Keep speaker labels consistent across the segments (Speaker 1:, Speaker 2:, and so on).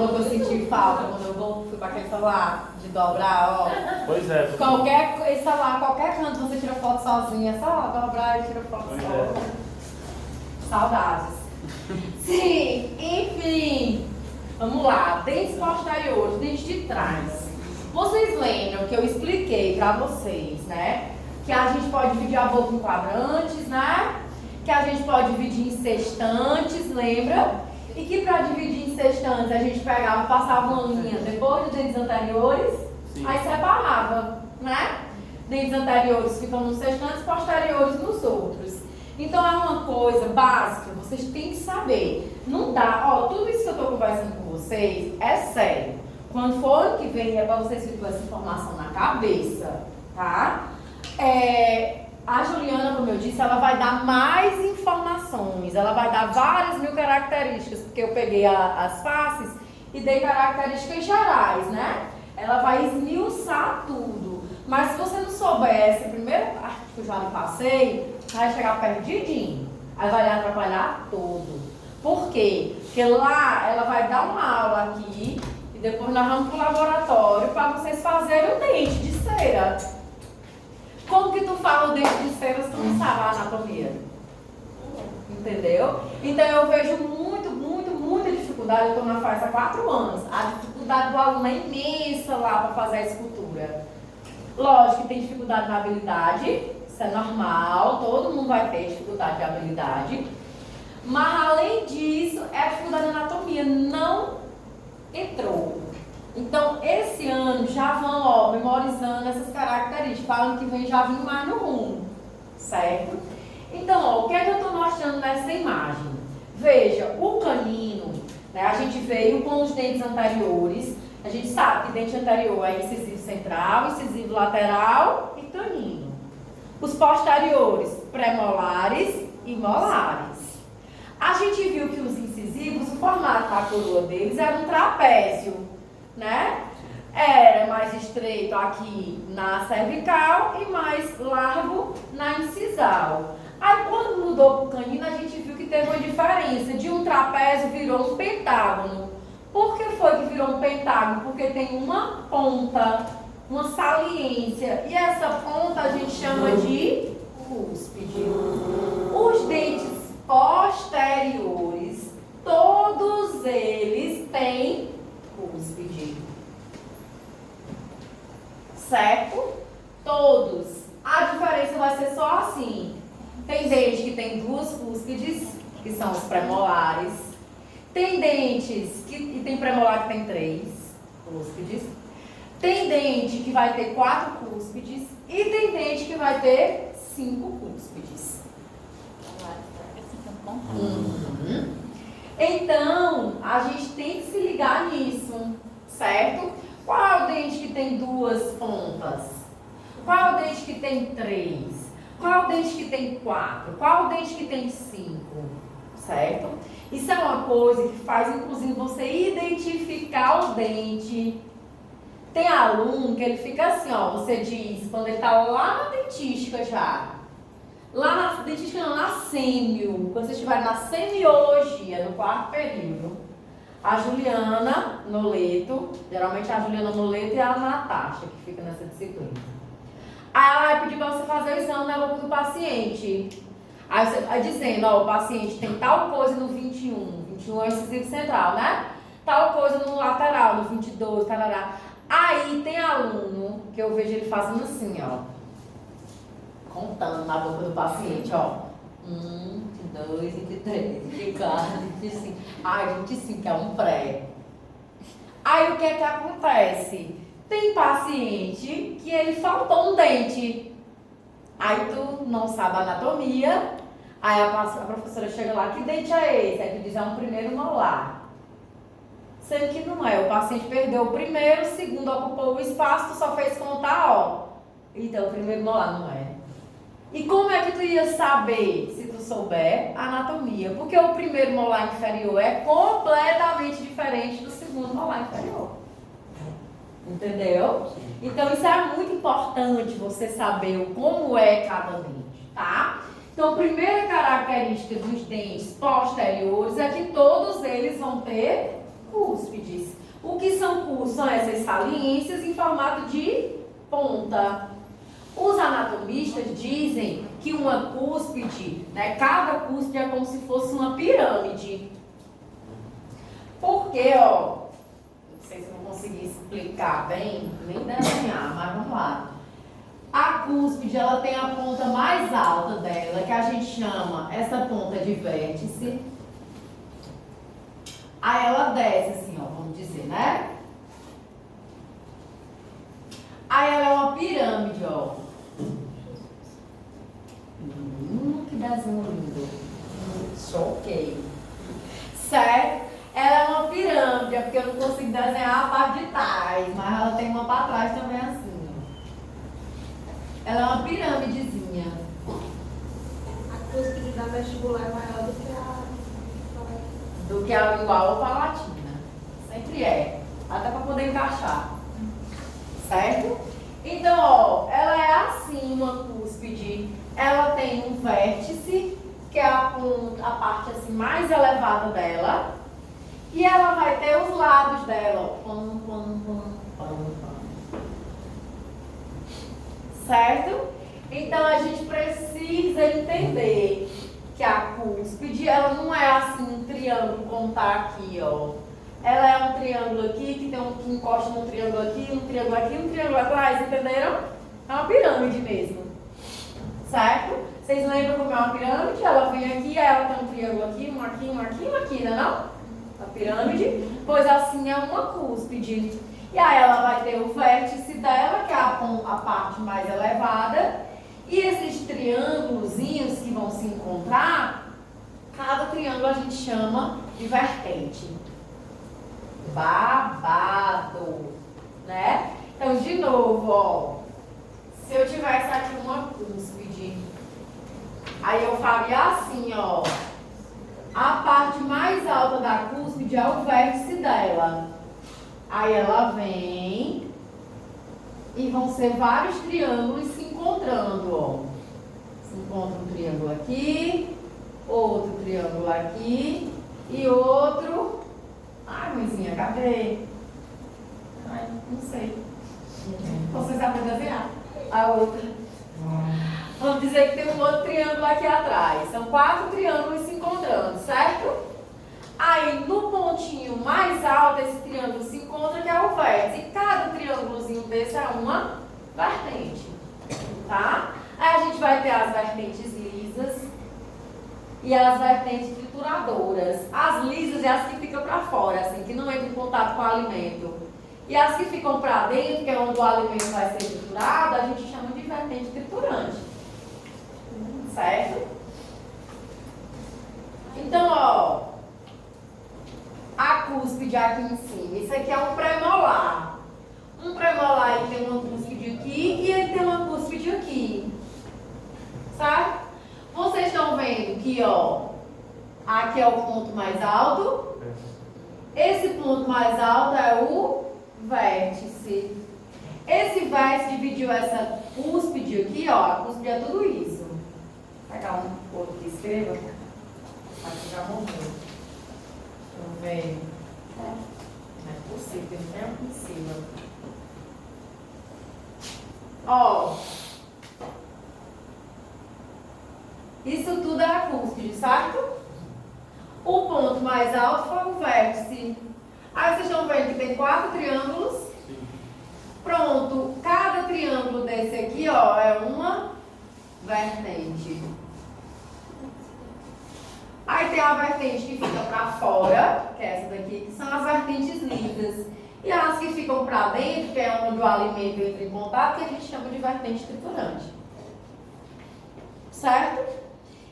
Speaker 1: falou que eu senti falta quando eu fui para aquele celular de dobrar, ó.
Speaker 2: Pois é.
Speaker 1: Qualquer celular, qualquer canto você tira foto sozinha, só dobrar e tira foto
Speaker 2: Pois
Speaker 1: só.
Speaker 2: é.
Speaker 1: Saudades. Sim, enfim. Vamos lá, dentes posteriores, dentes de trás. Vocês lembram que eu expliquei para vocês, né? Que a gente pode dividir a boca em quadrantes, né? Que a gente pode dividir em sextantes, lembra? E que para dividir em sextantes a gente pegava, passava uma linha depois dos dentes anteriores,
Speaker 2: Sim.
Speaker 1: aí separava, né? Dentes anteriores ficam nos sextantes, posteriores nos outros. Então é uma coisa básica, vocês têm que saber. Não dá, ó, tudo isso que eu estou conversando com vocês é sério. Quando for ano que vem é para vocês ficarem com essa informação na cabeça, tá? A Juliana, como eu disse, ela vai dar mais informações, ela vai dar várias mil características, porque eu peguei as faces e dei características gerais, né? Ela vai esmiuçar tudo. Mas se você não souber essa primeira parte que eu já lhe passei, vai chegar perdidinho. Aí vai lhe atrapalhar todo. Por quê? Porque lá ela vai dar uma aula aqui e depois nós vamos para o laboratório para vocês fazerem o dente de cera. Como que tu fala o dente de cera se tu não sabe a anatomia? Entendeu? Então eu vejo muita dificuldade. Eu estou na faixa há 4 anos. A dificuldade do aluno é imensa lá para fazer a escultura. Lógico que tem dificuldade na habilidade, isso é normal, todo mundo vai ter dificuldade de habilidade. Mas além disso, é a dificuldade na anatomia, não entrou. Então esse ano já vão, ó, memorizando essas características, para ano que vem já vim mais no rumo, certo? Então, ó, o que é que eu estou mostrando nessa imagem? Veja, o canino, né, a gente veio com os dentes anteriores. A gente sabe que dente anterior é incisivo central, incisivo lateral e canino. Os posteriores, premolares e molares. A gente viu que os incisivos, o formato da coroa deles era um trapézio, né? Era mais estreito aqui na cervical e mais largo na incisal. Aí quando mudou para o canino, a gente viu que teve uma diferença. De um trapézio virou um pentágono. Por que foi que virou um pentágono? Porque tem uma ponta, uma saliência. E essa ponta a gente chama de cúspide. Os dentes posteriores, todos eles têm cúspide. Certo? Todos. A diferença vai ser só assim. Tem dente que tem 2 cúspides, que são os premolares. Tem dentes e tem premolar que tem 3 cúspides. Tem dente que vai ter 4 cúspides. E tem dente que vai ter 5 cúspides. Então, a gente tem que se ligar nisso, certo? Qual é o dente que tem 2 pontas? Qual é o dente que tem 3? Qual é o dente que tem 4? Qual é o dente que tem 5? Certo? Isso é uma coisa que faz, inclusive, você identificar o dente. Tem aluno que ele fica assim, ó, você diz, quando ele tá lá na dentística já. Lá na dentística não, na sêmio. Quando vocês estiverem na semiologia, no 4º período, a Juliana Noleto, geralmente a Juliana Noleto e a Natasha, que fica nessa disciplina. Aí ela vai pedir para você fazer o exame na boca do paciente. Aí você vai dizendo, ó, o paciente tem tal coisa no 21. 21 é o incisivo central, né? Tal coisa no lateral, no 22, tarará. Aí tem aluno que eu vejo ele fazendo assim, ó. Contando na boca do paciente, ó. 1, 22, 23, 24, 25. Ai, 25 é um pré. Aí o que é que acontece? Tem paciente que ele faltou um dente. Aí tu não sabe a anatomia. Aí a professora chega lá, que dente é esse? Aí tu diz, é um primeiro molar. Sendo que não é. O paciente perdeu o primeiro, o segundo ocupou o espaço, tu só fez contar, ó. Então o primeiro molar não é. E como é que tu ia saber, se tu souber, a anatomia? Porque o primeiro molar inferior é completamente diferente do segundo molar inferior. Entendeu? Então isso é muito importante você saber como é cada dente, tá? Então a primeira característica dos dentes posteriores é que todos eles vão ter cúspides. O que são cúspides? São essas saliências em formato de ponta. Os anatomistas dizem que uma cúspide, né, cada cúspide é como se fosse uma pirâmide. Porque, ó, não sei se eu vou conseguir explicar bem, nem desenhar, mas vamos lá. A cúspide, ela tem a ponta mais alta dela, que a gente chama essa ponta de vértice. Aí ela desce assim, ó, vamos dizer, né? Aí ela é uma pirâmide, ó. Que desenho lindo. Choquei. Certo? Ela é uma pirâmide, é porque eu não consigo desenhar a parte de trás, mas ela tem uma para trás também assim. Ela é uma pirâmidezinha.
Speaker 2: A cúspide da vestibular é maior
Speaker 1: Do que a lingual ou palatina. Sempre é. Até para poder encaixar. Certo? Então, ó, ela é assim, uma cúspide. Ela tem um vértice, que é a parte assim mais elevada dela. E ela vai ter os lados dela, ó. Certo? Então a gente precisa entender que a cúspide, ela não é assim um triângulo como tá aqui, ó. Ela é um triângulo aqui, que encosta num triângulo aqui, um triângulo aqui, um triângulo atrás, entenderam? É uma pirâmide mesmo. Certo? Vocês lembram como é uma pirâmide? Ela vem aqui, aí ela tem um triângulo aqui, um aqui, um aqui, um aqui, não? A pirâmide, pois assim é uma cúspide. E aí ela vai ter o vértice dela, que é a parte mais elevada, e esses triângulozinhos que vão se encontrar, cada triângulo a gente chama de vertente. Babado, né? Então, de novo, ó, se eu tivesse aqui uma cúspide, aí eu faria assim, ó. A parte mais alta da cúspide é o vértice dela. Aí ela vem e vão ser vários triângulos se encontrando, ó. Se encontra um triângulo aqui, outro triângulo aqui e outro. Ai, mãezinha, cadê? Ai, não sei. Você sabe desenhar? A outra. Vamos dizer que tem um outro triângulo aqui atrás. São 4 triângulos se encontrando, certo? Aí, no pontinho mais alto, esse triângulo se encontra, que é o vértice. E cada triângulozinho desse é uma vertente, tá? Aí a gente vai ter as vertentes lisas e as vertentes trituradoras. As lisas é as que ficam para fora, assim, que não entram em contato com o alimento. E as que ficam para dentro, que é onde o alimento vai ser triturado, a gente chama de vertente triturante. Certo? Então, ó, a cúspide aqui em cima, isso aqui é um premolar. Um premolar, ele tem uma cúspide aqui e ele tem uma cúspide aqui. Certo? Vocês estão vendo que, ó, aqui é o ponto mais alto. Esse ponto mais alto é o vértice. Esse vértice dividiu essa cúspide aqui, ó, a cúspide é tudo isso. Vou pegar um outro que escreva. Aqui já morreu. Deixa eu ver. Não é possível, tem um tempo em cima. Ó. Isso tudo é a cúspide, certo? O ponto mais alto foi o vértice. Aí vocês estão vendo que tem 4 triângulos. Sim. Pronto. Cada triângulo desse aqui, ó, é uma vertente. Aí tem a vertente que fica para fora, que é essa daqui, que são as vertentes lisas. E as que ficam para dentro, que é onde o alimento entra em contato, que a gente chama de vertente triturante. Certo?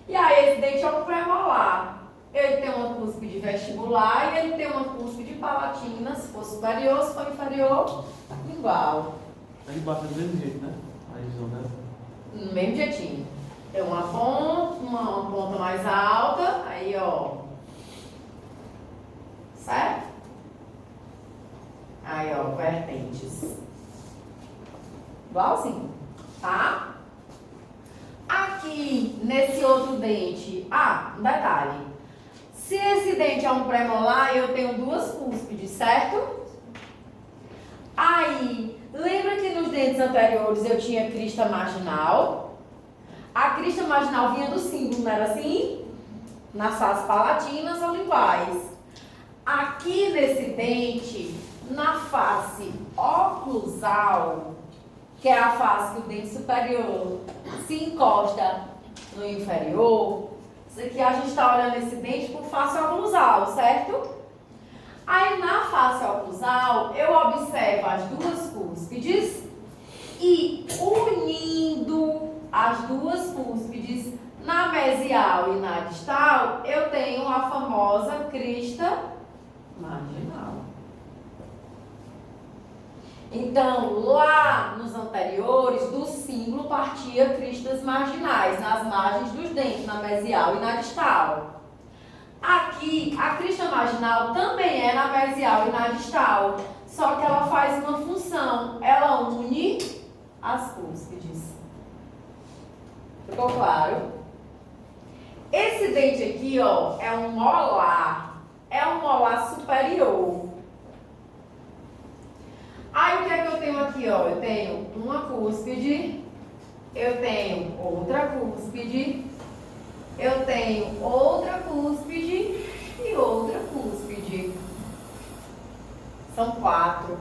Speaker 1: E aí esse dente é um premolar. Ele tem uma cúspide vestibular e ele tem uma cúspide palatina, se for superior, se for inferior, igual.
Speaker 3: Aí embaixo é do mesmo jeito, né? A região dela.
Speaker 1: No mesmo jeitinho. Tem uma ponta mais alta, aí ó. Certo? Aí ó, vertentes. Igualzinho, tá? Aqui, nesse outro dente, um detalhe. Se esse dente é um premolar, eu tenho duas cúspides, certo? Aí, lembra que nos dentes anteriores eu tinha crista marginal? A crista marginal vinha do símbolo, não era assim? Nas faces palatinas são iguais. Aqui nesse dente, na face oclusal, que é a face que o dente superior se encosta no inferior, isso aqui a gente está olhando esse dente por face oclusal, certo? Aí na face oclusal, eu observo as duas cúspides e unindo as duas cúspides na mesial e na distal, eu tenho a famosa crista marginal. Então, lá nos anteriores, do símbolo partia cristas marginais, nas margens dos dentes, na mesial e na distal. Aqui, a crista marginal também é na mesial e na distal, só que ela faz uma função, ela une as cúspides. Ficou claro? Esse dente aqui, ó, é um molar superior. Aí o que é que eu tenho aqui, ó? Eu tenho uma cúspide, eu tenho outra cúspide, eu tenho outra cúspide e outra cúspide. São 4.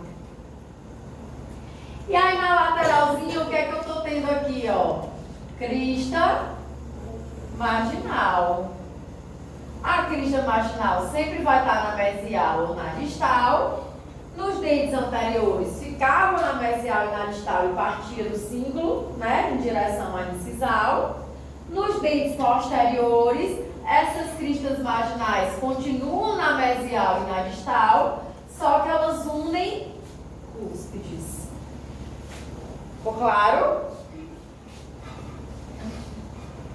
Speaker 1: E aí na lateralzinha, o que é que eu tô tendo aqui, ó? Crista marginal. A crista marginal sempre vai estar na mesial ou na distal. Nos dentes anteriores ficava na mesial e na distal e partia do símbolo, né, em direção à incisal. Nos dentes posteriores, essas cristas marginais continuam na mesial e na distal, só que elas unem cúspides. Ficou claro?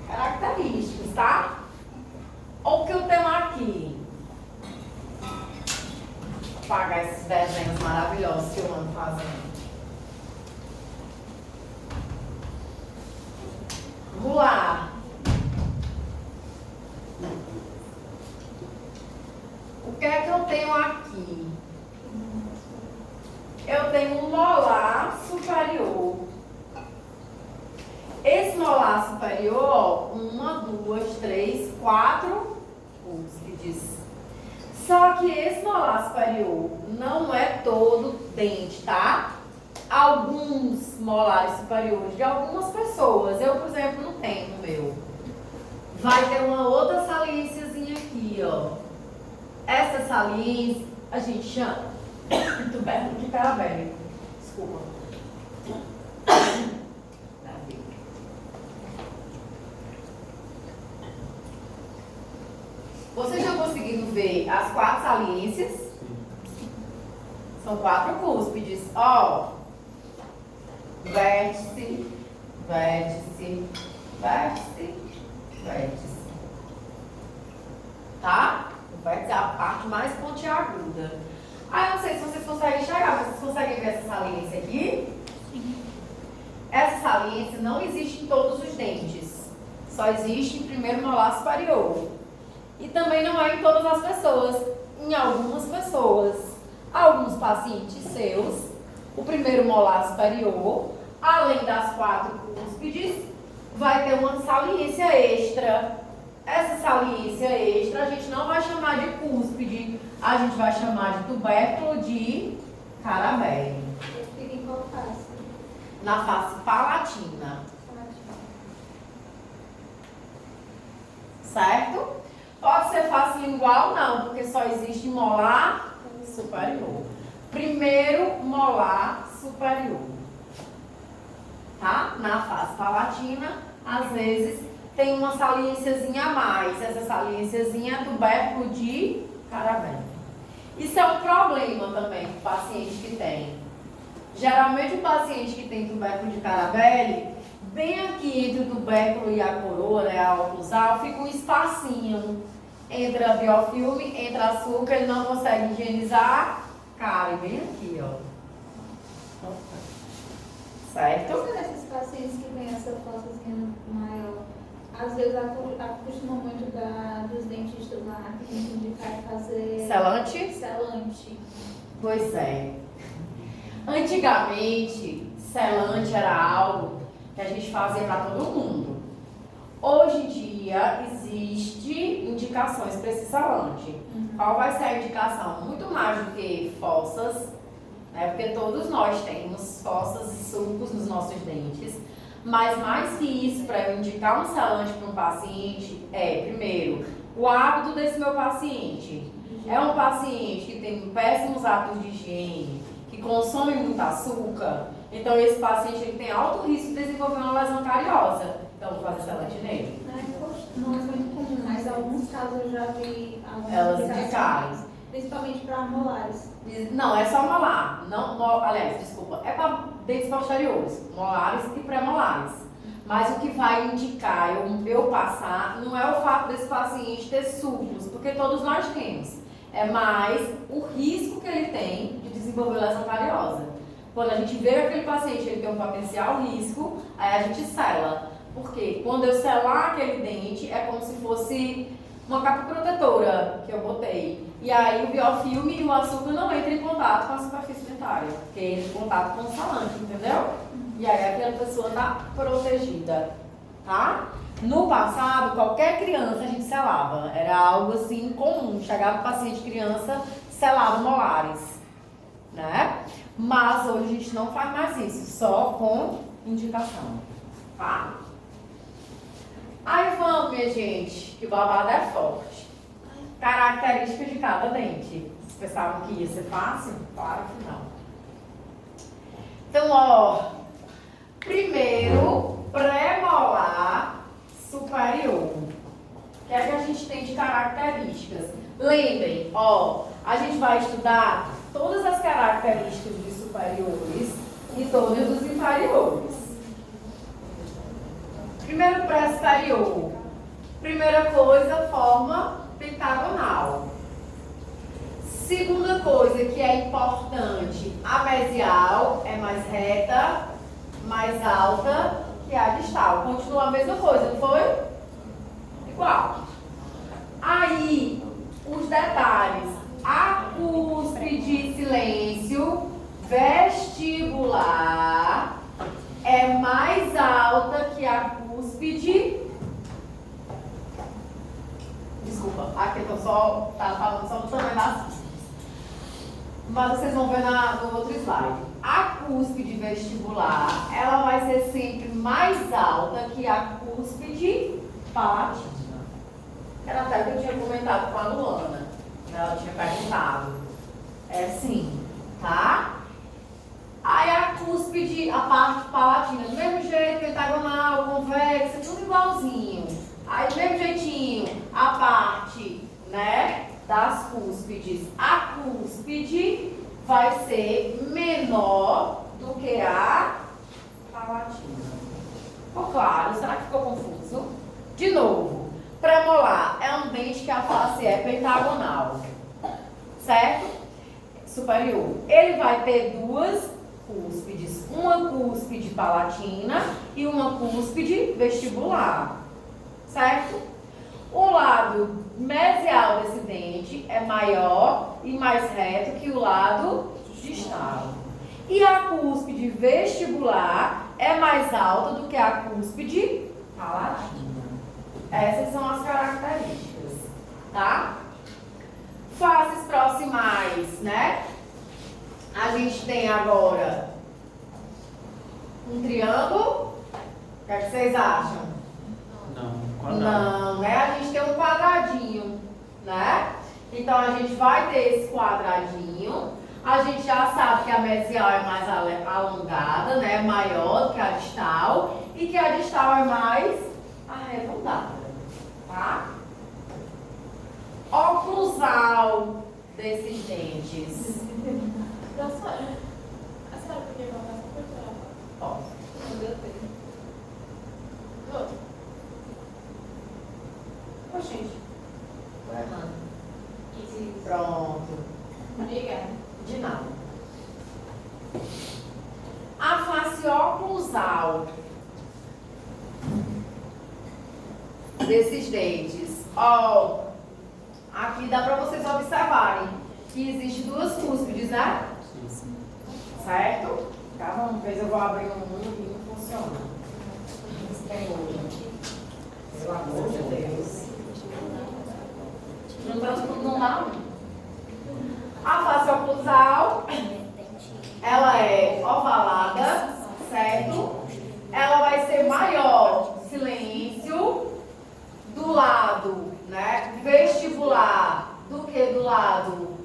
Speaker 1: Características, tá? Olha o que eu tenho aqui. Vou apagar esses desenhos maravilhosos que eu ando fazendo. Vamos lá. O que é que eu tenho aqui? Eu tenho um molar superior. Esse molar superior, 1, 2, 3, 4 cúspides. Só que esse molar superior não é todo dente, tá? Alguns molares superiores de algumas pessoas, eu, por exemplo, não tenho no meu. Vai ter uma outra saliênciazinha aqui, ó. Essa saliência a gente chama tubérculo de Carabelli. Desculpa. Vocês estão conseguindo ver as 4 saliências? São 4 cúspides. Ó. Vértice, vértice, vértice, vértice. Tá? O vértice é a parte mais pontiaguda. Ah, eu não sei se vocês conseguem enxergar, mas vocês conseguem ver essa saliência aqui? Sim. Essa saliência não existe em todos os dentes. Só existe em primeiro molar superior. E também não é em todas as pessoas. Em algumas pessoas. Alguns pacientes seus, o primeiro molar superior, além das 4 cúspides, vai ter uma saliência extra. Essa saliência extra a gente não vai chamar de cúspide, a gente vai chamar de tubérculo de Carabelli.
Speaker 2: Fica em qual face?
Speaker 1: Na face palatina. Certo? Pode ser face lingual, não, porque só existe molar superior. Primeiro molar superior. Tá? Na face palatina, às vezes tem uma saliênciazinha a mais. Essa saliênciazinha é tubérculo de Carabelli. Isso é um problema também para o paciente que tem. Geralmente o paciente que tem tubérculo de Carabelli, bem aqui entre o tubérculo e a coroa, né, a oclusal, fica um espacinho entre a biofilme, entre açúcar, ele não consegue higienizar, cai bem aqui, ó. Certo?
Speaker 2: Quais são esses pacientes que têm essa fossazinha maior? Às vezes acostuma muito dos dentistas lá que indicar fazer
Speaker 1: Selante?
Speaker 2: selante.
Speaker 1: Pois é. Antigamente, selante era algo que a gente fazia para todo mundo. Hoje em dia, existe indicações para esse selante. Qual vai ser a indicação? Muito mais do que fossas, né? Porque todos nós temos fossas e sulcos nos nossos dentes. Mas mais que isso, para eu indicar um selante para um paciente, primeiro, o hábito desse meu paciente. É um paciente que tem péssimos hábitos de higiene, que consome muito açúcar, então esse paciente ele tem alto risco de desenvolver uma lesão cariosa. Então vou fazer selante nele.
Speaker 2: Não é muito comum, mas em alguns casos eu já vi
Speaker 1: Elas indicaram.
Speaker 2: Principalmente para molares.
Speaker 1: Não, é só molar. Aliás, desculpa, é para dentes posteriores, molares e pré-molares. Mas o que vai indicar eu passar não é o fato desse paciente ter sulcos, porque todos nós temos. É mais o risco que ele tem de desenvolver lesão cariosa. Quando a gente vê aquele paciente ele tem um potencial risco, aí a gente sela. Porque quando eu selar aquele dente, é como se fosse uma capa protetora que eu botei. E aí o biofilme e o açúcar não entram em contato com a superfície dentária, porque entra em contato com o selante, entendeu? E aí aquela pessoa está protegida, tá? No passado, qualquer criança a gente selava. Era algo assim comum. Chegava o paciente criança, selava molares, né? Mas hoje a gente não faz mais isso, só com indicação, tá? Aí vamos, minha gente, que o babado é forte. Características de cada dente. Vocês pensavam que ia ser fácil? Claro que não. Então, ó, primeiro, pré-molar superior. O que é que a gente tem de características? Lembrem, ó, a gente vai estudar todas as características dos superiores e todas dos inferiores. Primeiro, pré-superior. Primeira coisa, forma pentagonal. Segunda coisa que é importante, a mesial é mais reta, mais alta que a distal. Continua a mesma coisa, não foi? Igual. Aí, os detalhes. A cúspide silêncio vestibular é mais alta que a cúspide. Desculpa, aqui eu só falando só do tamanho das cúspides. Mas vocês vão ver no outro slide. A cúspide vestibular, ela vai ser sempre mais alta que a cúspide palatina. Era até que eu tinha comentado com a Luana. Ela tinha perguntado. É sim, tá? Aí a cúspide, a parte palatina, do mesmo jeito, pentagonal, convexa, tudo igualzinho. Aí do mesmo jeitinho, a parte, né, das cúspides. A cúspide vai ser menor do que a palatina. Ficou claro? Será que ficou confuso? De novo, premolar é um dente que a face é pentagonal, certo? Superior. Ele vai ter duas cúspides, uma cúspide palatina e uma cúspide vestibular, certo? O lado mesial desse dente é maior e mais reto que o lado distal. E a cúspide vestibular é mais alta do que a cúspide palatina. Essas são as características, tá? Faces proximais, né? A gente tem agora um triângulo. O que é que vocês acham?
Speaker 3: Não, quadrado.
Speaker 1: Não, né? A gente tem um quadradinho, né? Então a gente vai ter esse quadradinho. A gente já sabe que a mesial é mais alongada, né? Maior do que a distal. E que a distal é mais arredondada, tá? Oclusal desses dentes.
Speaker 4: A senhora podia voltar essa cultura?
Speaker 1: Posso.
Speaker 4: Não deu tempo. Ô, gente.
Speaker 1: Tô errando.
Speaker 4: Isso.
Speaker 1: Pronto.
Speaker 4: Obrigada.
Speaker 1: De nada. A face oclusal. dos dentes. Ó, aqui dá para vocês observarem que existe duas cúspides, né?
Speaker 3: Sim.
Speaker 1: Certo? Tá, vamos ver se eu vou abrir um e não funciona. Tem outro. Pelo amor de Deus. Não dá um. A face oclusal, ela é ovalada, certo? Ela vai ser maior, silêncio, do lado, né, vestibular do que do lado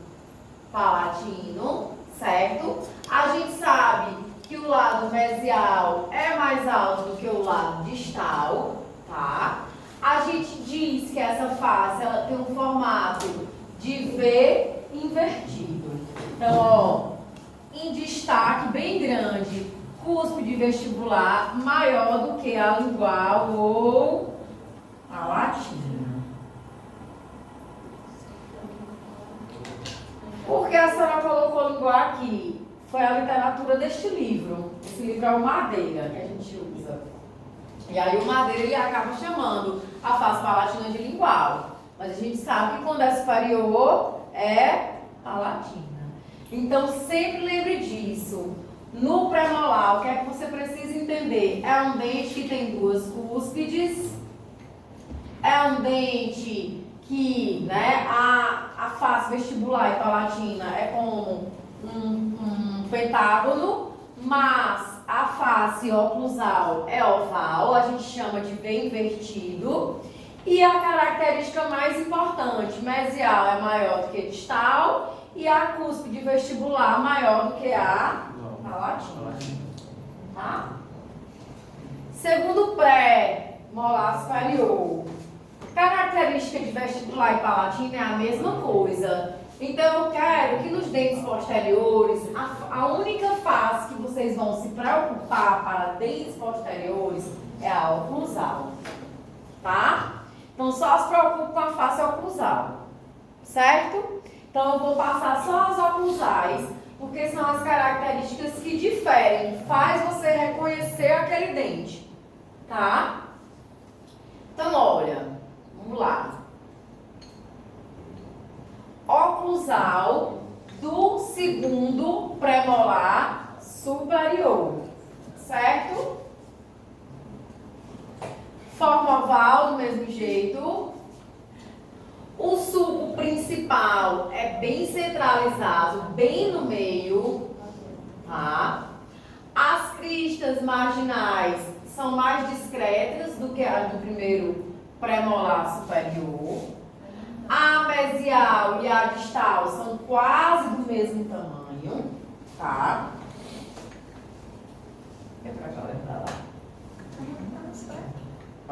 Speaker 1: palatino, certo? A gente sabe que o lado mesial é mais alto do que o lado distal, tá? A gente diz que essa face ela tem um formato de V invertido. Então, ó, em destaque bem grande, cúspide vestibular maior do que a lingual ou a latina. Por que a senhora colocou lingual aqui? Foi a literatura deste livro. Esse livro é o Madeira, que a gente usa. E aí o Madeira ele acaba chamando a face palatina de lingual. Mas a gente sabe que quando é superior é palatina. Então sempre lembre disso. No premolar, o que é que você precisa entender? É um dente que tem duas cúspides. É um dente que, né, a face vestibular e palatina é como um pentágono, mas a face oclusal é oval, a gente chama de V invertido. E a característica mais importante, mesial é maior do que distal e a cúspide vestibular maior do que a palatina. Tá? Segundo pré-molar superior, característica de vestibular e palatina é a mesma coisa. Então eu quero que nos dentes posteriores, a única face que vocês vão se preocupar para dentes posteriores é a oclusal. Tá? Então só se preocupe com a face oclusal. Certo? Então eu vou passar só as oclusais, porque são as características que diferem, faz você reconhecer aquele dente. Tá? Então olha, vamos lá. Oclusal do segundo premolar superior, certo? Forma oval do mesmo jeito. O sulco principal é bem centralizado, bem no meio, tá? As cristas marginais são mais discretas do que a do primeiro premolar superior. A mesial e a distal são quase do mesmo tamanho, tá? É pra cá, é pra lá.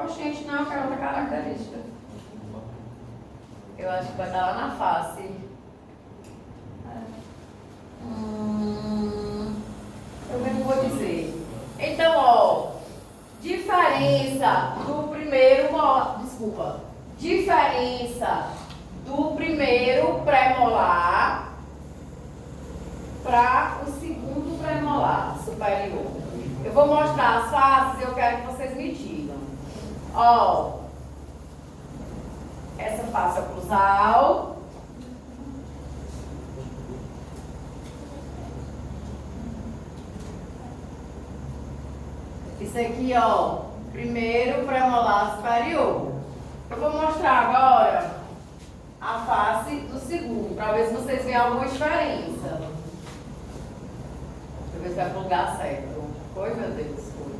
Speaker 1: Oxente, não, eu quero outra característica. Eu acho que vai dar lá na face. Eu mesmo vou dizer. Então, ó, diferença do primeiro, diferença do primeiro premolar para o segundo premolar superior. Eu vou mostrar as faces e eu quero que vocês me digam. Ó, essa face oclusal. Isso aqui, ó, primeiro premolar superior. Eu vou mostrar agora a face do segundo, para ver se vocês veem alguma diferença. Deixa eu ver se vai pro lugar certo. Foi, meu Deus, foi.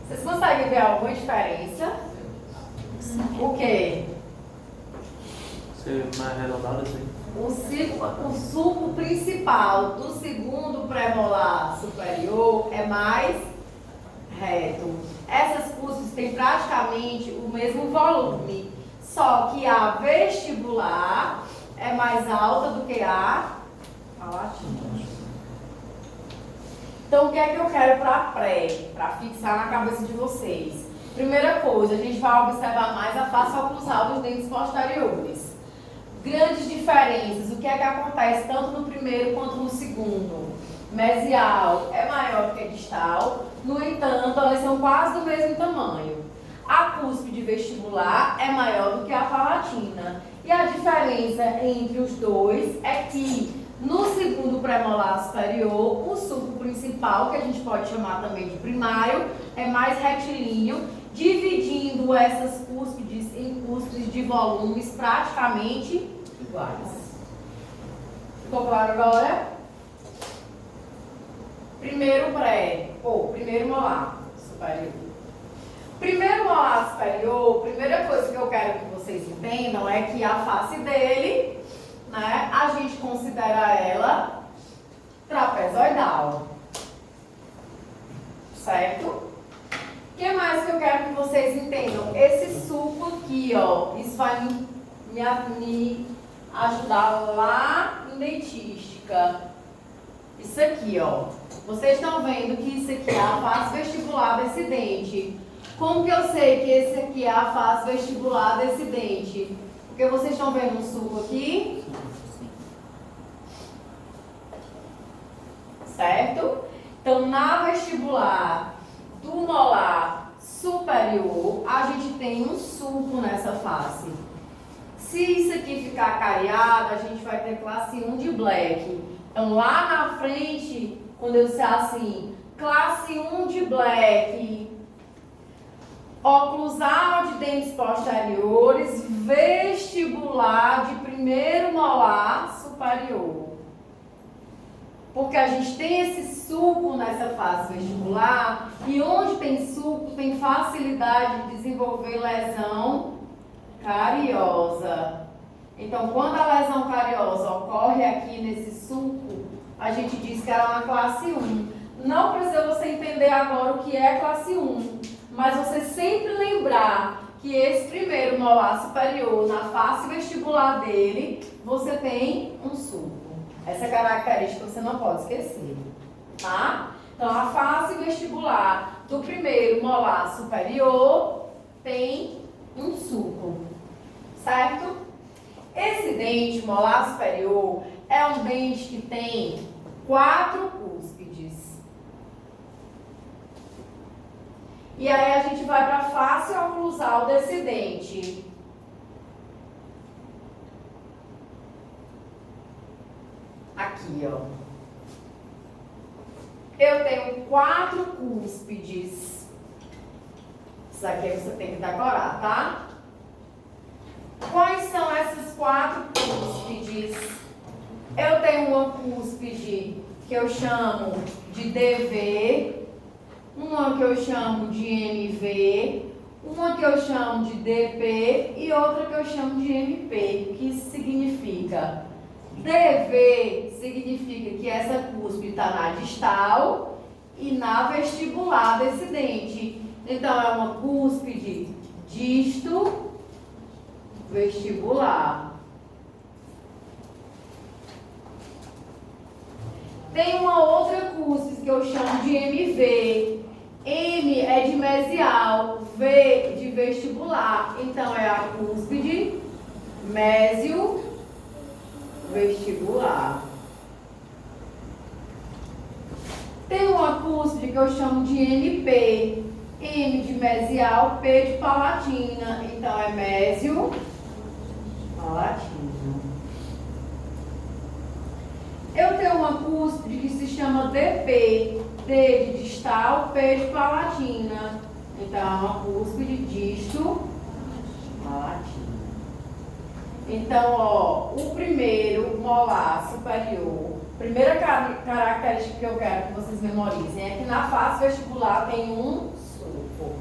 Speaker 1: Vocês conseguem ver alguma diferença? O quê?
Speaker 3: Ser mais arredondado assim?
Speaker 1: O sulco principal do segundo premolar superior é mais reto. Essas cúspides têm praticamente o mesmo volume, só que a vestibular é mais alta do que a palatina. Então, o que é que eu quero para fixar na cabeça de vocês? Primeira coisa, a gente vai observar mais a face oclusal dos dentes posteriores. Grandes diferenças, o que é que acontece tanto no primeiro quanto no segundo? Mesial é maior que a distal, no entanto, elas são quase do mesmo tamanho. A cúspide vestibular é maior do que a palatina. E a diferença entre os dois é que no segundo premolar superior, o sulco principal, que a gente pode chamar também de primário, é mais retilíneo, dividindo essas cúspides em cúspides de volumes praticamente iguais. Ficou claro agora? Primeiro molar superior. Primeiro molar superior, primeira coisa que eu quero que vocês entendam é que a face dele, né, a gente considera ela trapezoidal. Certo? O que mais que eu quero que vocês entendam? Esse sulco aqui, ó, isso vai me ajudar lá em dentística. Isso aqui, ó. Vocês estão vendo que isso aqui é a face vestibular desse dente. Como que eu sei que esse aqui é a face vestibular desse dente? Porque vocês estão vendo um sulco aqui? Certo? Então, na vestibular do molar superior, a gente tem um sulco nessa face. Se isso aqui ficar cariado, a gente vai ter classe 1 de black. Então, lá na frente, quando eu disser assim, classe 1 de black, oclusal de dentes posteriores, vestibular de primeiro molar superior. Porque a gente tem esse sulco nessa face vestibular, e onde tem sulco, tem facilidade de desenvolver lesão cariosa. Então, quando a lesão cariosa ocorre aqui nesse sulco, a gente diz que ela é uma classe 1. Não precisa você entender agora o que é classe 1, mas você sempre lembrar que esse primeiro molar superior, na face vestibular dele, você tem um sulco. Essa característica você não pode esquecer, tá? Então, a face vestibular do primeiro molar superior tem um sulco, certo? Esse dente molar superior é um dente que tem 4 cúspides. E aí a gente vai para a face oclusal desse dente. Aqui, ó. Eu tenho 4 cúspides. Isso aqui você tem que decorar, tá? Quais são essas 4 cúspides? Eu tenho uma cúspide que eu chamo de DV, uma que eu chamo de MV, uma que eu chamo de DP e outra que eu chamo de MP. O que isso significa? DV significa que essa cúspide está na distal e na vestibular desse dente. Então, é uma cúspide disto vestibular. Tem uma outra cúspide que eu chamo de MV. M é de mesial, V de vestibular. Então, é a cúspide mésio vestibular. Tem uma cúspide que eu chamo de MP. M de mesial, P de palatina. Então, é mésio palatina. Eu tenho uma cúspide que se chama DP. D de distal, P de palatina. Então, é uma cúspide disto palatina. Então, ó, o primeiro molar superior, primeira característica que eu quero que vocês memorizem é que na face vestibular tem um sulco.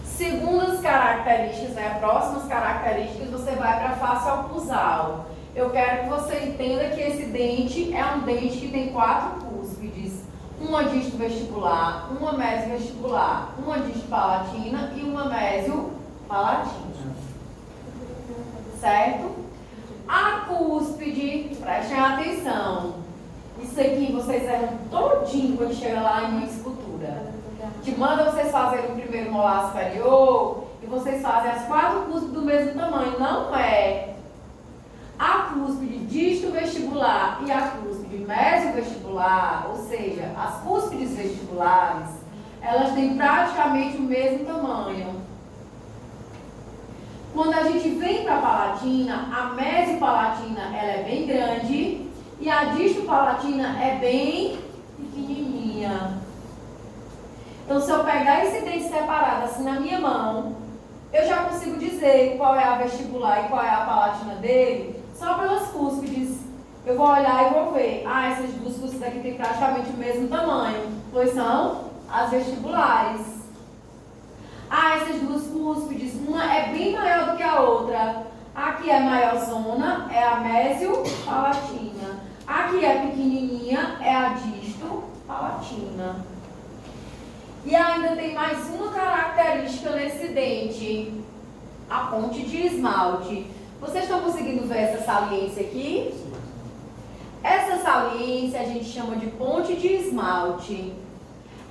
Speaker 1: Segundas características, né, próximas características, você vai para a face oclusal. Eu quero que você entenda que esse dente é um dente que tem 4 cúspides. Uma disto vestibular, uma mésio vestibular, uma disto palatina e uma mésio palatina. Certo? A cúspide, prestem atenção. Isso aqui vocês erram todinho quando chega lá em escultura. Te manda vocês fazerem o primeiro molar superior e vocês fazem as 4 cúspides do mesmo tamanho. Não é. A cúspide disto vestibular e a cúspide mésio vestibular, ou seja, as cúspides vestibulares, elas têm praticamente o mesmo tamanho. Quando a gente vem para a palatina, a mesopalatina ela é bem grande e a distopalatina é bem pequenininha. Então, se eu pegar esse dente separado assim na minha mão, eu já consigo dizer qual é a vestibular e qual é a palatina dele só pelas cúspides. Eu vou olhar e vou ver. Ah, essas duas cúspides aqui têm praticamente o mesmo tamanho, pois são as vestibulares. Ah, essas duas cúspides, uma é bem maior do que a outra. Aqui é maior zona, é a mesopalatina. Aqui é pequenininha, é a distopalatina. E ainda tem mais uma característica nesse dente, a ponte de esmalte. Vocês estão conseguindo ver essa saliência aqui? Essa saliência a gente chama de ponte de esmalte.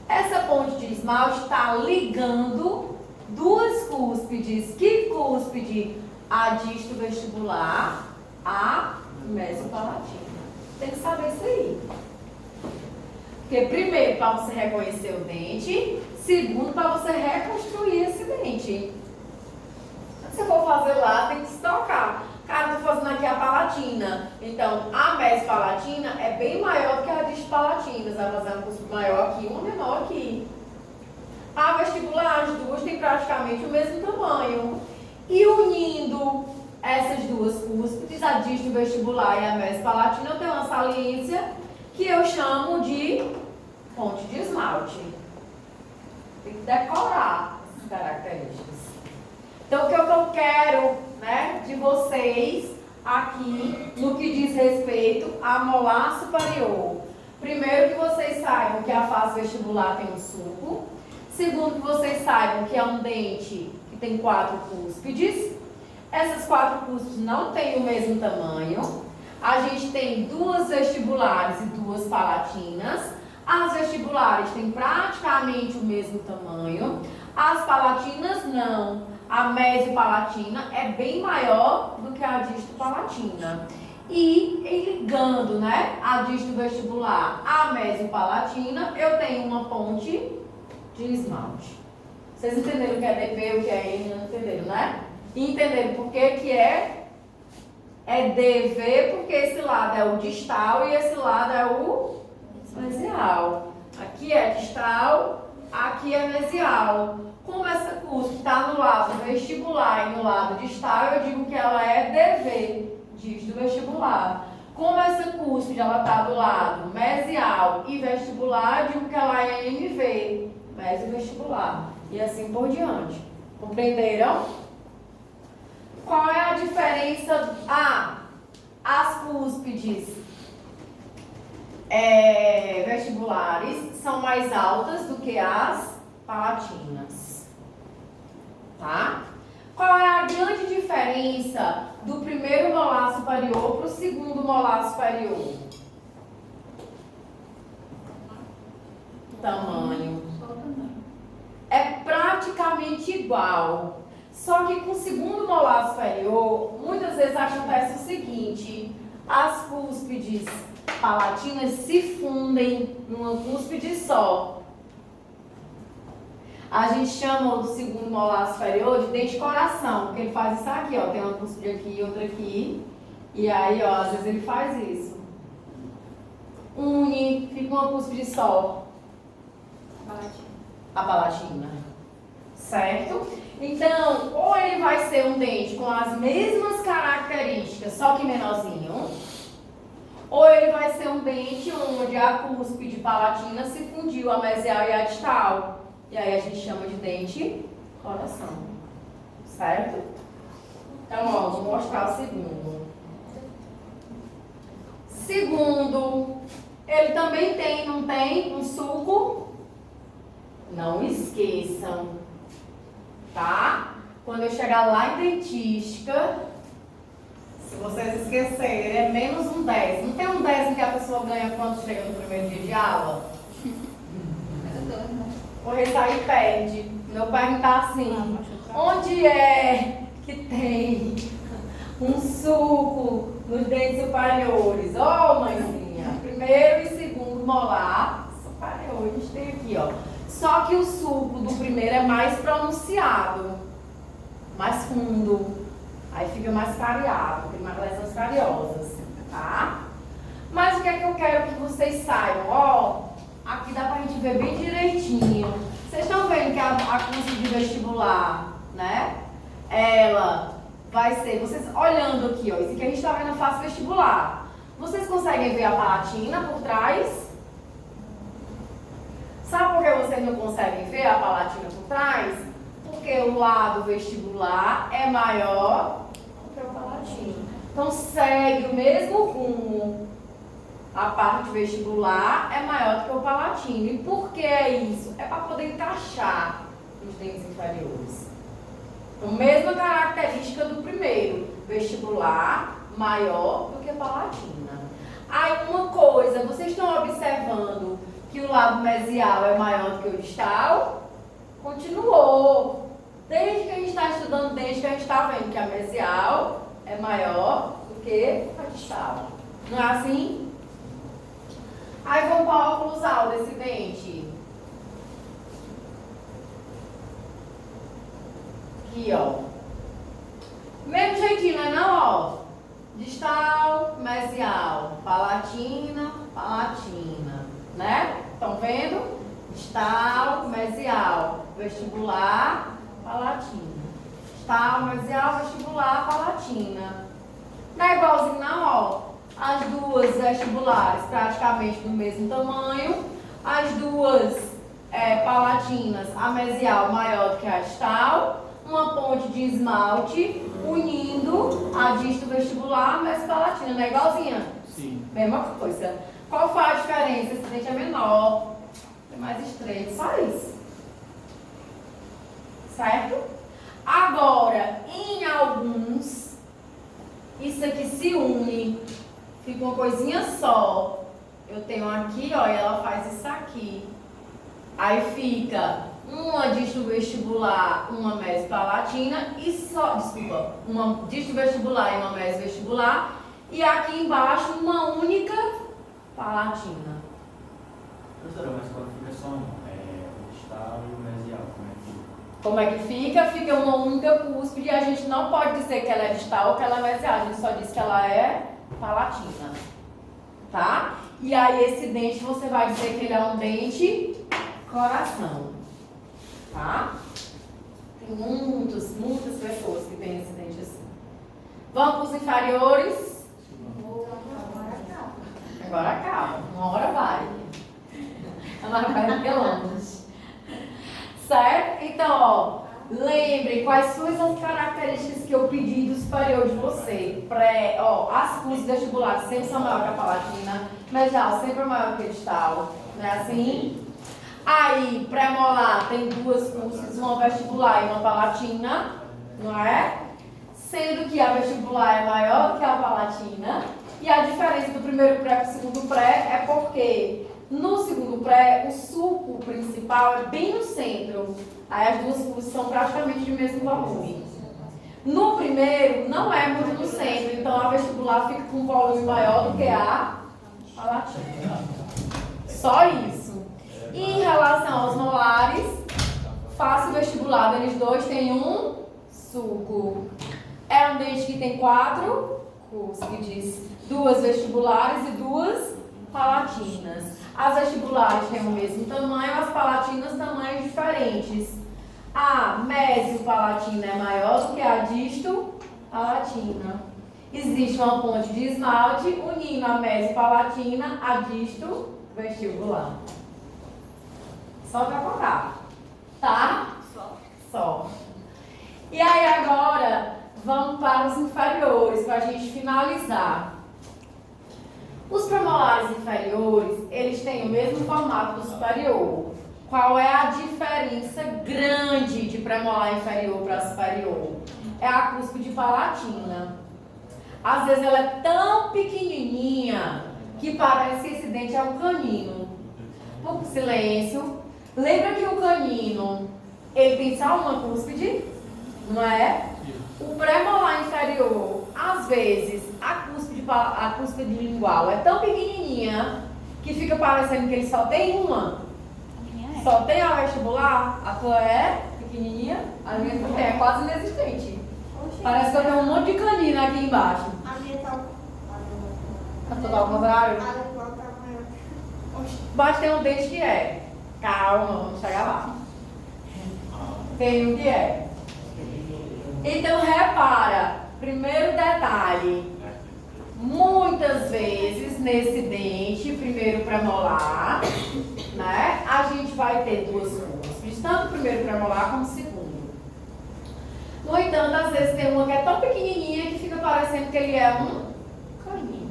Speaker 1: Essa ponte de esmalte está ligando duas cúspides. Que cúspide? A distovestibular, a mesopalatina. Tem que saber isso aí. Porque primeiro, para você reconhecer o dente. Segundo, para você reconstruir esse dente. Se você for fazer lá, tem que se tocar. Cara, estou fazendo aqui a palatina. Então, a mesopalatina é bem maior do que a distopalatina. Você vai fazer uma cúspide maior aqui e uma menor aqui. A vestibular, as duas têm praticamente o mesmo tamanho. E unindo essas duas cúspides, a distovestibular e a mesopalatina, eu tenho uma saliência que eu chamo de ponte de esmalte. Tem que decorar essas características. Então, o que eu quero, né, de vocês aqui no que diz respeito à molar superior? Primeiro, que vocês saibam que a face vestibular tem um sulco. Segundo, que vocês saibam que é um dente que tem 4 cúspides. Essas 4 cúspides não têm o mesmo tamanho. A gente tem 2 vestibulares e 2 palatinas. As vestibulares têm praticamente o mesmo tamanho. As palatinas não. A mesopalatina é bem maior do que a distopalatina. E ligando, né, a distovestibular à mesopalatina, eu tenho uma ponte de esmalte. Vocês entenderam o que é DP, o que é N? Não entenderam, né? E entenderam por que é DV, porque esse lado é o distal e esse lado é o mesial. Aqui é distal, aqui é mesial. Como essa cúspide está no lado vestibular e no lado distal, eu digo que ela é DV, distovestibular. Como essa cúspide está do lado mesial e vestibular, eu digo que ela é MV, mesovestibular. E assim por diante. Compreenderam? Qual é a diferença? As cúspides vestibulares são mais altas do que as palatinas. Tá? Qual é a grande diferença do primeiro molar superior para o segundo molar superior? Tamanho. É praticamente igual. Só que com o segundo molar superior, muitas vezes acontece o seguinte: as cúspides palatinas se fundem numa cúspide só. A gente chama o segundo molar superior de dente coração, porque ele faz isso aqui, ó. Tem uma cúspide aqui e outra aqui. E aí, ó, às vezes ele faz isso. Une, fica uma cúspide só. A palatina. Certo? Então, ou ele vai ser um dente com as mesmas características, só que menorzinho. Ou ele vai ser um dente onde a cúspide palatina se fundiu, a mesial e a distal. E aí a gente chama de dente coração. Certo? Então, ó, vou mostrar o segundo. Segundo, ele também tem, não tem, um sulco? Não esqueçam. Tá? Quando eu chegar lá em dentística, se vocês esquecerem, é menos um 10. Não tem um 10 em que a pessoa ganha quando chega no primeiro dia de aula? O ressaí perde. Eu perguntar assim, onde é que tem um sulco nos dentes superiores? Ó, mãezinha, primeiro e segundo molar superior, a gente tem aqui, ó. Só que o sulco do primeiro é mais pronunciado, mais fundo. Aí fica mais cariado, tem mais lesões cariosas, tá? Mas o que é que eu quero que vocês saibam? Ó, aqui dá pra gente ver bem direitinho. Vocês estão vendo que a curso de vestibular, né? Ela vai ser, vocês olhando aqui, ó, isso aqui a gente tá vendo a face vestibular. Vocês conseguem ver a palatina por trás? Sabe por que vocês não conseguem ver a palatina por trás? Porque o lado vestibular é maior do que o palatino. Então segue o mesmo rumo. A parte vestibular é maior do que o palatino. E por que é isso? É para poder encaixar os dentes inferiores. Então, mesma característica do primeiro. Vestibular maior do que a palatina. Aí uma coisa, vocês estão observando que o lado mesial é maior do que o distal? Continuou. Desde que a gente está estudando, desde que a gente está vendo que a mesial é maior do que a distal. Não é assim? Aí vamos para o oclusal desse dente. Aqui, ó. Mesmo jeitinho, né não, ó? Distal, mesial, palatina, palatina, né? Estão vendo? Distal, mesial, vestibular, palatina. Distal, mesial, vestibular, palatina. Não é igualzinho não, ó. As duas vestibulares praticamente do mesmo tamanho. As duas palatinas, a mesial maior do que a distal. Uma ponte de esmalte unindo a disto vestibular, mas palatina, não é igualzinha?
Speaker 3: Sim.
Speaker 1: Mesma coisa. Qual foi a diferença? Esse dente é menor, é mais estreito, só isso. Certo? Agora, em alguns, isso aqui se une, fica uma coisinha só. Eu tenho aqui, ó, e ela faz isso aqui. Aí fica uma disto vestibular, uma mesopalatina e só, desculpa, uma disto vestibular e uma mesovestibular. E aqui embaixo uma única palatina.
Speaker 5: Professora, mas quando fica só o distal e o mesial,
Speaker 1: como é que fica? Fica uma única cúspide e a gente não pode dizer que ela é distal ou que ela é mesial, a gente só diz que ela é palatina, tá? E aí esse dente você vai dizer que ele é um dente coração, tá? Tem muitas pessoas que têm esse dente assim. Vamos para os inferiores? Agora acaba, uma hora vai. Ela vai pelando. Certo? Então, ó, lembre quais são as características que eu pedi do superior de você. As cúspides vestibulares sempre são maior que a palatina, mesial sempre é maior que o distal, não é assim? Aí, pré-molar tem duas cúspides, uma vestibular e uma palatina, não é? Sendo que a vestibular é maior que a palatina. E a diferença do primeiro pré para o segundo pré é porque no segundo pré, o sulco principal é bem no centro. Aí as duas cúspides são praticamente de mesmo volume. No primeiro, não é muito no centro, então a vestibular fica com um volume maior do que a palatina. Só isso. E em relação aos molares, face vestibular deles dois tem um sulco. É um dente que tem 4 cúspides, 2 vestibulares e 2 palatinas. As vestibulares têm o mesmo tamanho, as palatinas tamanhos diferentes. A mesopalatina é maior do que a disto-palatina. Existe uma ponte de esmalte unindo a mesopalatina a disto-vestibular. Só para contar, tá? Só. E aí agora, vamos para os inferiores, para a gente finalizar. Os premolares inferiores, eles têm o mesmo formato do superior. Qual é a diferença grande de premolar inferior para superior? É a cúspide palatina. Às vezes ela é tão pequenininha que parece que esse dente é um canino. Por silêncio. Lembra que o canino, ele tem só uma cúspide, não é? O premolar inferior, às vezes, a cúspide lingual é tão pequenininha que fica parecendo que ele só tem uma. Só tem a vestibular, a tua é pequenininha, a minha também é quase inexistente. Parece que eu tenho um monte de canino aqui embaixo.
Speaker 4: A minha tá.
Speaker 1: Tá tudo ao contrário?
Speaker 4: A igual tá maior. Oxi.
Speaker 1: Mas tem um dente que é. Calma, vamos chegar lá. Tem um que é. Então repara, primeiro detalhe. Muitas vezes nesse dente, primeiro premolar, né? A gente vai ter duas cúspides, tanto o primeiro premolar como o segundo. No entanto, às vezes tem uma que é tão pequenininha que fica parecendo que ele é um canino,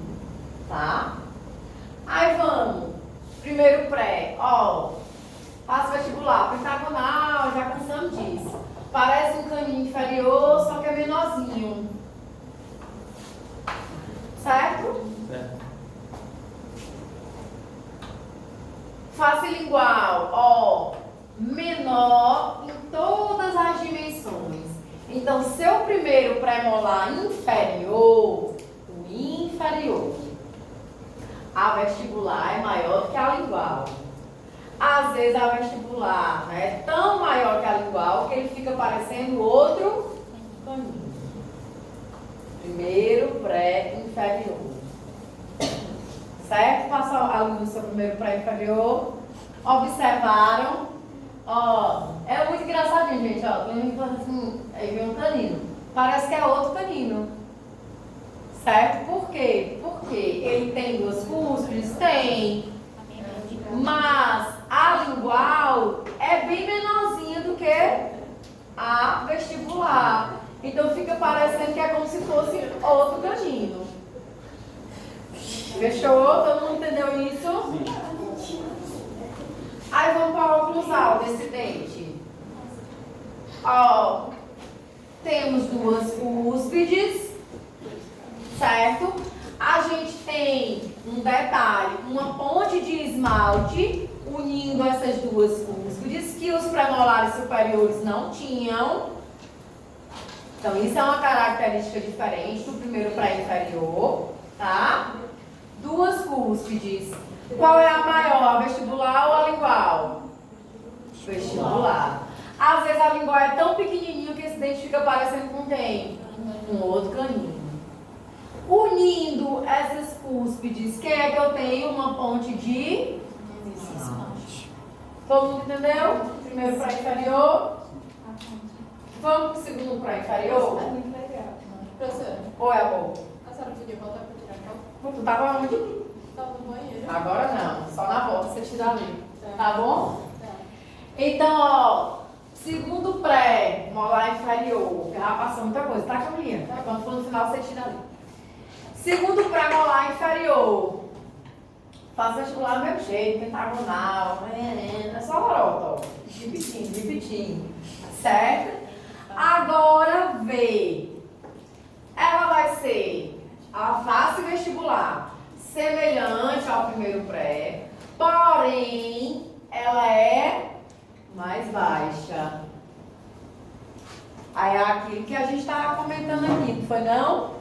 Speaker 1: tá? Aí vamos, primeiro pré, ó, passo vestibular, pentagonal, já cansamos disso. Parece um canino inferior, só que é menorzinho. Certo? Face lingual, ó, menor em todas as dimensões. Então, seu primeiro premolar inferior, o inferior, a vestibular é maior que a lingual. Às vezes a vestibular, né, é tão maior que a lingual que ele fica parecendo outro caminho. Primeiro pré-inferior. Certo? Passa a luz no seu primeiro pré-inferior. Observaram? Ó, é muito engraçadinho, gente. Ó, assim, aí vem um canino. Parece que é outro canino. Certo? Por quê? Porque ele tem duas cúspides? Tem. Mas a lingual é bem menorzinha do que a vestibular. Então fica parecendo que é como se fosse outro canino. Fechou? Todo mundo entendeu isso? Aí vamos para o oclusal desse dente. Ó, temos duas cúspides, certo? A gente tem um detalhe, uma ponte de esmalte unindo essas duas cúspides que os premolares superiores não tinham. Então, isso é uma característica diferente do primeiro pré-inferior, tá? Duas cúspides. Qual é a maior, a vestibular ou a lingual? Vestibular. Às vezes a lingual é tão pequenininho que esse dente fica parecendo com quem? Um outro canino. Unindo essas cúspides, quem é que eu tenho uma ponte de esmalte? Todo mundo entendeu? Primeiro pré-inferior. Vamos para o segundo pré-inferior?
Speaker 2: É muito legal.
Speaker 4: Professora,
Speaker 1: Oi, amor.
Speaker 4: a senhora podia voltar para tirar a calça?
Speaker 1: Tu tava onde?
Speaker 4: Estava no banheiro.
Speaker 1: Agora não, só na volta você tira ali. Tá bom?
Speaker 4: Tá.
Speaker 1: Então, ó, segundo pré, molar inferior, que já passou muita coisa, tá, Camilinha? Quando for no final você tira ali. Segundo pré, molar inferior. Faço vestibular do mesmo jeito, pentagonal, é só lorota, ó. Repetir. Certo? Agora vê. Ela vai ser a face vestibular semelhante ao primeiro pré, porém ela é mais baixa. Aí é aquilo que a gente estava comentando aqui, não foi não?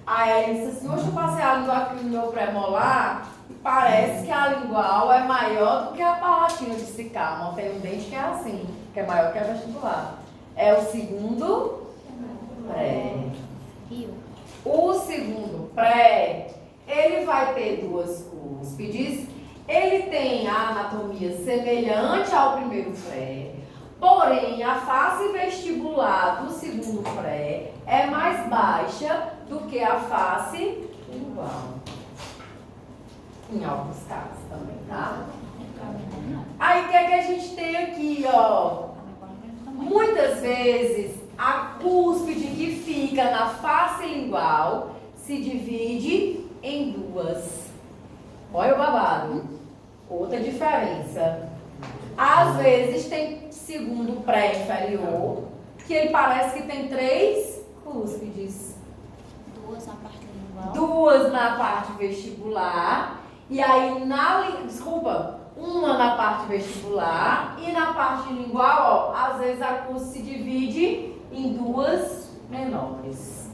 Speaker 1: Aí ela disse assim, hoje eu passei a língua aqui no meu pré-molar e parece que a lingual é maior do que a palatina. Eu disse, calma, tem um dente que é assim, que é maior que a vestibular. É o segundo pré. O segundo pré, ele vai ter duas cúspides, ele tem a anatomia semelhante ao primeiro pré, porém a face vestibular do segundo pré é mais baixa do que a face lingual. Em alguns casos também, tá? Aí o que é que a gente tem aqui, ó? Muitas vezes a cúspide que fica na face lingual se divide em duas. Olha o babado. Outra diferença. Às vezes tem segundo pré-inferior, que ele parece que tem três cúspides.
Speaker 6: Duas na parte lingual.
Speaker 1: Duas na parte vestibular. E aí uma na parte vestibular e na parte lingual, ó, às vezes a cúspide se divide em duas menores.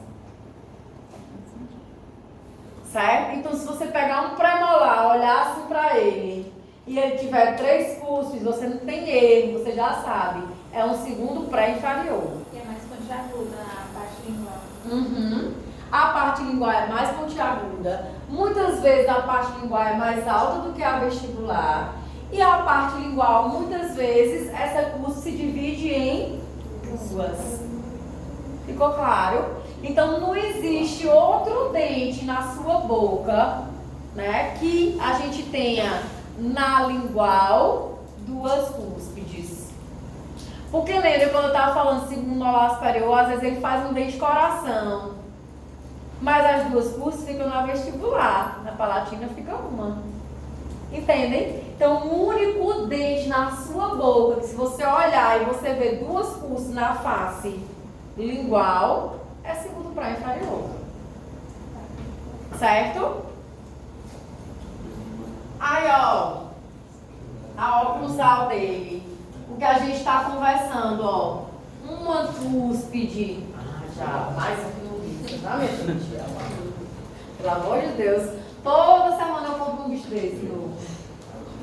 Speaker 1: Certo? Então, se você pegar um pré-molar, olhar assim pra ele e ele tiver três cúspides, você não tem erro, você já sabe. É um segundo pré-inferior.
Speaker 2: E é mais pontiaguda na parte lingual.
Speaker 1: Uhum. A parte lingual é mais pontiaguda. Muitas vezes a parte lingual é mais alta do que a vestibular. E a parte lingual, muitas vezes, essa curso se divide em duas. Ficou claro? Então não existe outro dente na sua boca, né, que a gente tenha na lingual duas cúspides. Porque lembra quando eu estava falando segundo molar superior, às vezes ele faz um dente coração. Mas as duas cúspides ficam na vestibular, na palatina fica uma. Entendem? Então o único dente na sua boca, que se você olhar e você ver duas cúspides na face lingual, é segundo pré inferior. Certo? Aí, ó, a oclusal dele. O que a gente está conversando, ó. Uma cúspide. Já, mais aqui no vídeo, tá, minha gente? Pelo amor de Deus. Toda semana eu compro um bicho desse novo.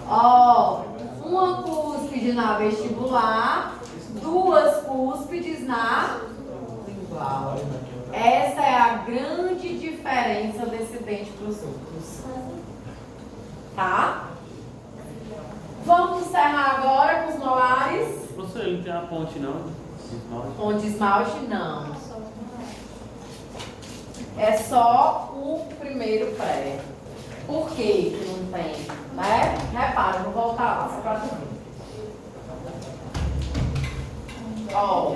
Speaker 1: Ó, uma cúspide na vestibular, duas cúspides na lingual. Essa é a grande diferença desse dente para os outros. Tá? Vamos encerrar agora com os molares.
Speaker 3: Professor, ele não tem a ponte não?
Speaker 1: Onde esmalte, não. É só o primeiro pré. Por que que não tem? Né? Repara, eu vou voltar lá, só para tu ver. Ó,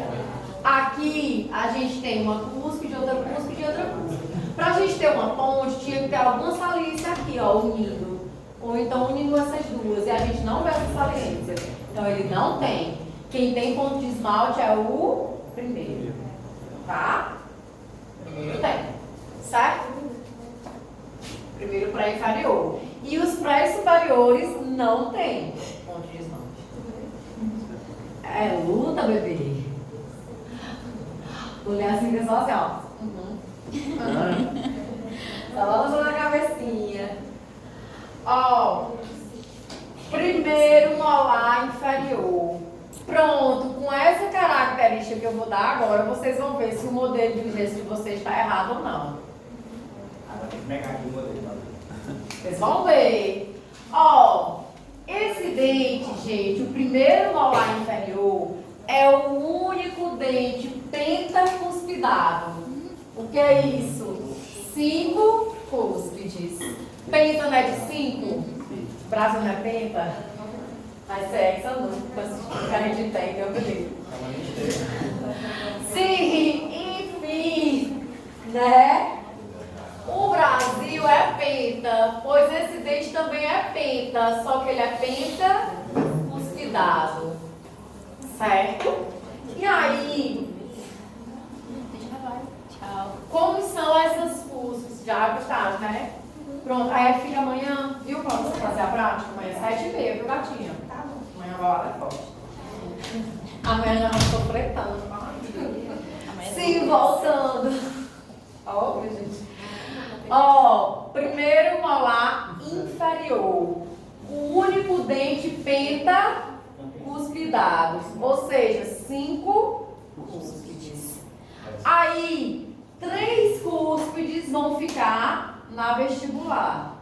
Speaker 1: aqui a gente tem uma cúspide, outra cúspide e outra cúspide. Para a gente ter uma ponte, tinha que ter alguma saliência aqui, ó, unindo. Ou então unindo essas duas. E a gente não vê essa saliência. Então ele não tem. Quem tem ponto de esmalte é o primeiro. Tá? Primeiro tem. Certo? Primeiro pré-inferior. E os pré-superiores não tem ponto de esmalte. É luta, bebê. Olhar assim, que é só assim, ó. Só balançando a cabecinha. Ó, primeiro molar inferior. Pronto, com essa característica que eu vou dar agora, vocês vão ver se o modelo de vigência de vocês está errado ou não.
Speaker 5: Agora tem que pegar aqui o modelo.
Speaker 1: Vocês vão ver. Ó, esse dente, gente, o primeiro molar inferior é o único dente pentacuspidado. O que é isso? 5 cúspides. Penta não é de 5? Brasil não é penta? Mas é hexa nunca, se a gente tem, eu acredito. Sim, enfim, né? O Brasil é penta, pois esse dente também é penta, só que ele é penta cuspidado. Certo? E aí,
Speaker 6: Tchau.
Speaker 1: como são essas cúspides? Já gostaram, né? Pronto, aí fica amanhã, viu? Pra você fazer a prática, amanhã 7h30, viu, gatinha? Amanhã agora é forte. Amanhã já não estou fretando. Sim, voltando. Ó, minha gente. Ó, primeiro molar inferior. O único dente penta cuspidado. Ou seja, 5 cúspides. Aí, 3 cúspides vão ficar na vestibular.